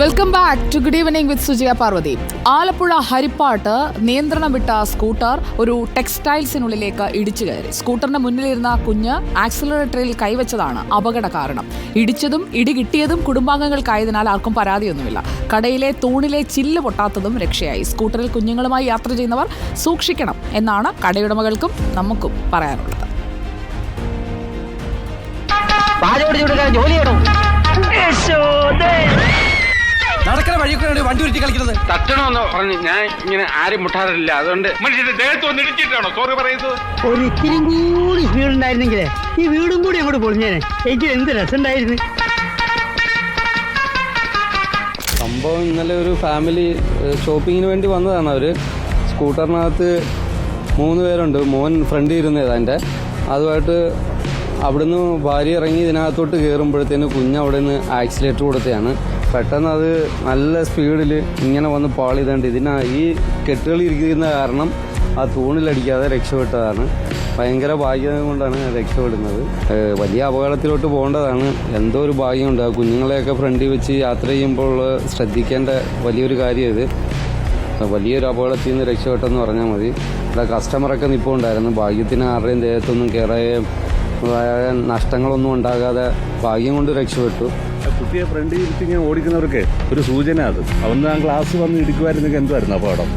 Welcome back to good evening with Sujaya Parvathy. Alappuzha ഹരിപ്പാട്ട് നിയന്ത്രണം വിട്ട സ്കൂട്ടർ ഒരു ടെക്സ്റ്റൈൽസിനുള്ളിലേക്ക് ഇടിച്ചു കയറി. സ്കൂട്ടറിന് മുന്നിലിരുന്ന കുഞ്ഞ് ആക്സിലറേറ്ററിൽ കൈവച്ചതാണ് അപകട കാരണം. ഇടിച്ചതും ഇടി കിട്ടിയതും കുടുംബാംഗങ്ങൾക്കായതിനാൽ ആർക്കും പരാതിയൊന്നുമില്ല. കടയിലെ തൂണിലെ ചില്ല് പൊട്ടാത്തതും രക്ഷയായി. സ്കൂട്ടറിൽ കുഞ്ഞുങ്ങളുമായി യാത്ര ചെയ്യുന്നവർ സൂക്ഷിക്കണം എന്നാണ് കടയുടമകൾക്കും നമുക്കും പറയാനുള്ളത്. നടക്കുന്ന വഴിയൊക്കെ വണ്ടി ഉരുട്ടി കളിക്കുന്നത് തട്ടണമെന്ന് പറഞ്ഞു. ഞാൻ ഇങ്ങനെ ആരും മുട്ടാറില്ല, അതുകൊണ്ട് മനുഷ്യന്റെ ദേഹത്ത് വന്ന് ഇടിച്ചിട്ടാണോ സോറി പറയുന്നത്? ഒരിത്തിരി കൂടി സ്പീഡ് ഉണ്ടായിരുന്നെങ്കിലേ ഈ വീടും കൂടി അങ്ങോട്ട് പൊളിഞ്ഞേനെ. എനിക്ക് എന്ത് രസമുണ്ടായിരുന്നു. സംഭവം ഇന്നലെ ഒരു ഫാമിലി ഷോപ്പിങ്ങിന് വേണ്ടി വന്നതാണ്. അവർ സ്കൂട്ടറിനകത്ത് 3 പേരുണ്ട്. മോൻ ഫ്രണ്ടിൽ ഇരുന്നത് എൻ്റെ. അതുമായിട്ട് അവിടുന്ന് ഭാര്യ ഇറങ്ങി ഇതിനകത്തോട്ട് കയറുമ്പോഴത്തേന് കുഞ്ഞ് അവിടെ നിന്ന് ആക്സിലേറ്റർ കൊടുത്തതാണ്. പെട്ടെന്ന് അത് നല്ല സ്പീഡിൽ ഇങ്ങനെ വന്ന് പാളിയതുകൊണ്ട് ഈ കെട്ടുകൾ ഇരിക്കുന്ന കാരണം ആ തൂണിലടിക്കാതെ രക്ഷപ്പെട്ടതാണ്. ഭയങ്കര ഭാഗ്യം കൊണ്ടാണ് രക്ഷപ്പെടുന്നത്. വലിയ അപകടത്തിലോട്ട് പോകേണ്ടതാണ്. എന്തോ ഒരു ഭാഗ്യമുണ്ട്. ആ കുഞ്ഞുങ്ങളെയൊക്കെ ഫ്രണ്ടിൽ വെച്ച് യാത്ര ചെയ്യുമ്പോൾ ശ്രദ്ധിക്കേണ്ട വലിയൊരു കാര്യം ഇത്. വലിയൊരു അപകടത്തിൽ നിന്ന് രക്ഷപ്പെട്ടെന്ന് പറഞ്ഞാൽ മതി. ഇവിടെ കസ്റ്റമറൊക്കെ നിൽപ്പുണ്ടായിരുന്നു. ഭാഗ്യത്തിന് ആരുടെയും ദേഹത്തൊന്നും കയറുകയും നഷ്ടങ്ങളൊന്നും ഉണ്ടാകാതെ ഭാഗ്യം കൊണ്ട് രക്ഷപ്പെട്ടു. കുട്ടിയെ ഫ്രണ്ടിൽ ഇരുത്തി ഇങ്ങനെ ഓടിക്കുന്നവർക്ക് ഒരു സൂചന അത്. അവന്ന് ആ ഗ്ലാസ് വന്ന് ഇടിക്കുമായിരുന്നെങ്കിൽ എന്തായിരുന്നു അപകടം?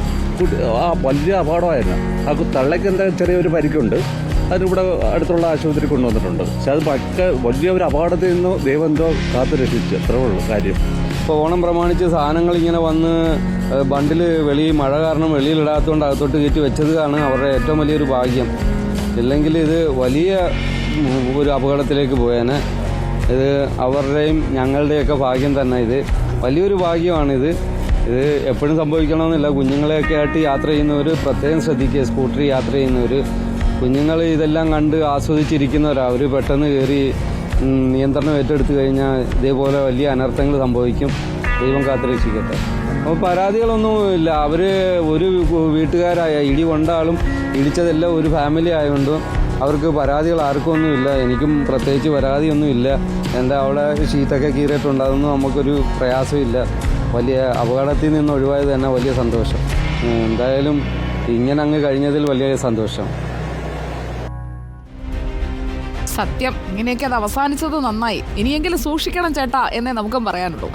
വലിയ അപകടമായിരുന്നു. ആ തള്ളയ്ക്ക് എന്താ ചെറിയൊരു പരിക്കുണ്ട്. അതിനിവിടെ അടുത്തുള്ള ആശുപത്രി കൊണ്ടുവന്നിട്ടുണ്ട്. പക്ഷെ അത് വലിയ ഒരു അപകടത്തിൽ നിന്ന് ദൈവം എന്തോ കാത്തു രക്ഷിച്ചു. അത്രേ ഉള്ളൂ കാര്യം. ഇപ്പോൾ ഓണം പ്രമാണിച്ച് സാധനങ്ങൾ ഇങ്ങനെ വന്ന് ബണ്ടിൽ മഴ കാരണം വെളിയിലിടാത്തതുകൊണ്ട് അകത്തോട്ട് കയറ്റി വെച്ചതാണ് അവരുടെ ഏറ്റവും വലിയൊരു ഭാഗ്യം. ഇല്ലെങ്കിൽ ഇത് വലിയ ഒരു അപകടത്തിലേക്ക് പോയേനെ. ഇത് അവരുടെയും ഞങ്ങളുടെയൊക്കെ ഭാഗ്യം തന്നെ. ഇത് വലിയൊരു ഭാഗ്യമാണിത്. ഇത് എപ്പോഴും സംഭവിക്കണമെന്നില്ല. കുഞ്ഞുങ്ങളെയൊക്കെ ആയിട്ട് യാത്ര ചെയ്യുന്നവർ പ്രത്യേകം ശ്രദ്ധിക്കുക. സ്കൂട്ടറിൽ യാത്ര ചെയ്യുന്നവർ കുഞ്ഞുങ്ങൾ ഇതെല്ലാം കണ്ട് ആസ്വദിച്ചിരിക്കുന്നവരാണ്. അവർ പെട്ടെന്ന് കയറി നിയന്ത്രണം ഏറ്റെടുത്ത് കഴിഞ്ഞാൽ ഇതേപോലെ വലിയ അനർത്ഥങ്ങൾ സംഭവിക്കും. ദൈവം കാത്തുരക്ഷിക്കട്ടെ. അപ്പോൾ പരാതികളൊന്നും ഇല്ല. അവർ ഒരു വീട്ടുകാരായ ഇടി കൊണ്ടാലും ഇടിച്ചതെല്ലാം ഒരു ഫാമിലി ആയതുകൊണ്ട് അവർക്ക് പരാതികൾ ആർക്കും ഒന്നുമില്ല. എനിക്കും പ്രത്യേകിച്ച് പരാതിയൊന്നുമില്ല. എൻ്റെ അവിടെ ഷീറ്റൊക്കെ കീറിയിട്ടുണ്ട്. അതൊന്നും നമുക്കൊരു പ്രയാസമില്ല. വലിയ അപകടത്തിൽ നിന്ന് ഒഴിവായത് തന്നെ വലിയ സന്തോഷം. എന്തായാലും ഇങ്ങനെ അങ്ങ് കഴിഞ്ഞതിൽ വലിയ സന്തോഷം. സത്യം, ഇങ്ങനെയൊക്കെ അത് അവസാനിച്ചത് നന്നായി. ഇനിയെങ്കിലും സൂക്ഷിക്കണം ചേട്ടാ എന്നേ നമുക്കും പറയാനുള്ളൂ.